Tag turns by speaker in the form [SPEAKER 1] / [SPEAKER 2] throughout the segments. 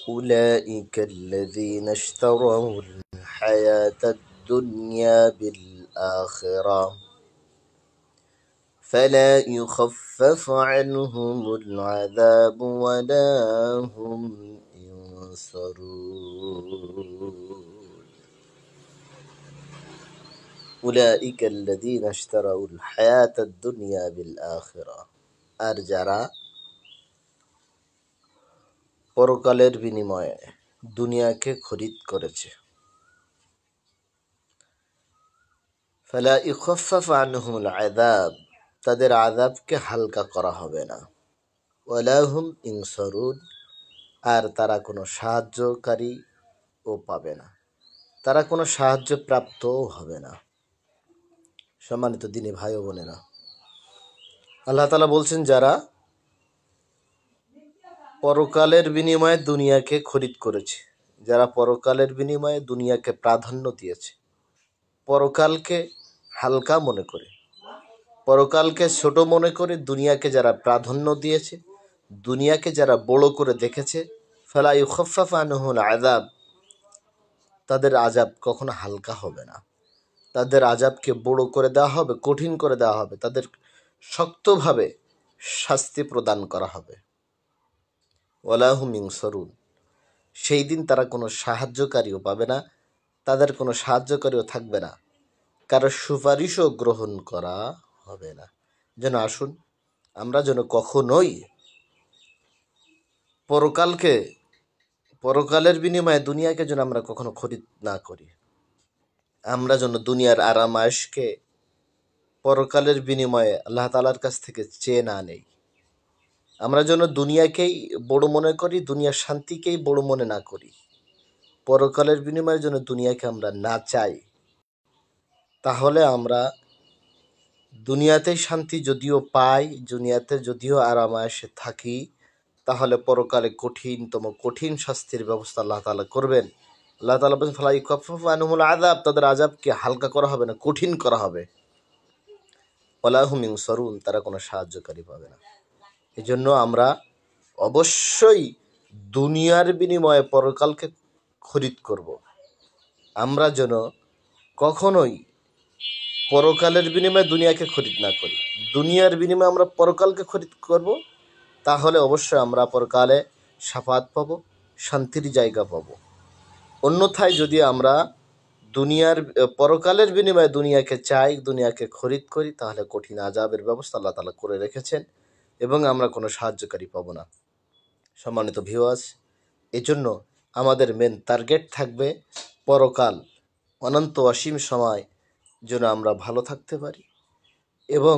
[SPEAKER 1] أولئك الذين اشتروا الحياة الدنيا بالآخرة فلا يخفف عنهم العذاب ولا هم ينصرون أولئك الذين اشتروا الحياة الدنيا بالآخرة আর যারা পরকালের বিনিময়ে দুনিয়াকে খরিদ করেছে ফালা ইউখাফফাফু আনহুমুল আযাব তাদের আযাবকে হালকা করা হবে না ওয়ালা হুম ইনসারুন আর তারা কোনো সাহায্যকারী ও পাবে না তারা কোনো সাহায্য প্রাপ্তও হবে না। সম্মানিত দিনী ভাই ও বোনেরা, আল্লাহ তাআলা বলছেন যারা পরকালের বিনিময়ে দুনিয়াকে খরিদ করেছে, যারা পরকালের বিনিময়ে দুনিয়াকে প্রাধান্য দিয়েছে, পরকালকে হালকা মনে করে, পরকালকে ছোট মনে করে দুনিয়াকে যারা প্রাধান্য দিয়েছে, দুনিয়াকে যারা বড় করে দেখেছে, ফালা ইউখাফফাফু আনহুল আযাব তাদের আযাব কখনো হালকা হবে না, তাদের আযাবকে বড় করে দেওয়া হবে, কঠিন করে দেওয়া হবে, তাদের শক্তভাবে শাস্তি প্রদান করা হবে। ওয়ালা হুম ইনসারুন সেই দিন তারা কোনো সাহায্যকারীও পাবে না, তাদের কোনো সাহায্যকারীও থাকবে না, কারো সুপারিশও গ্রহণ করা হবে না। যেন আসুন আমরা যেন কখনোই পরকালের বিনিময়ে দুনিয়াকে যেন আমরা কখনো খরিদ না করি। আমরা যেন দুনিয়ার আরাম আয়েশকে পরকালের বিনিময়ে আল্লাহ তাআলার কাছ থেকে চেয়ে না নেই। আমরা যেন দুনিয়াকেই বড় মনে করি, দুনিয়ার শান্তিকেই বড় মনে না করি। পরকালের বিনিময়ের জন্য দুনিয়াকে আমরা না চাই, তাহলে আমরা দুনিয়াতেই শান্তি যদিও পাই, দুনিয়াতে যদিও আরাম আয়েশে থাকি, তাহলে পরকালে কঠিন শাস্তির ব্যবস্থা আল্লাহ তাআলা করবেন। আল্লাহ তাআলা বলেন ফালা ইউখাফফাফু আনহুমুল আযাব তাদের আযাবকে হালকা করা হবে না, কঠিন করা হবে। ওয়ালা হুম ইনসারুন তারা কোনো সাহায্যকারী পাবে না। এজন্য আমরা অবশ্যই দুনিয়ার বিনিময়ে পরকালকে খরিদ করব। আমরা যেন কখনোই পরকালের বিনিময়ে দুনিয়াকে খরিদ না করি। দুনিয়ার বিনিময়ে আমরা পরকালকে খরিদ করব, তাহলে অবশ্যই আমরা পরকালে শাফাত পাব, শান্তির জায়গা পাব। অন্যথায় যদি আমরা পরকালের বিনিময়ে দুনিয়াকে চাই, দুনিয়াকে খরিদ করি, তাহলে কঠিন আযাবের ব্যবস্থা আল্লাহ তাআলা করে রেখেছেন এবং আমরা কোনো সাহায্যকারী পাব না। সম্মানিত ভিউয়ার্স, এজন্য আমাদের মেন টার্গেট থাকবে পরকাল, অনন্ত অসীম সময় যেন আমরা ভালো থাকতে পারি এবং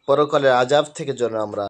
[SPEAKER 1] পরকালের আযাব থেকে যেন আমরা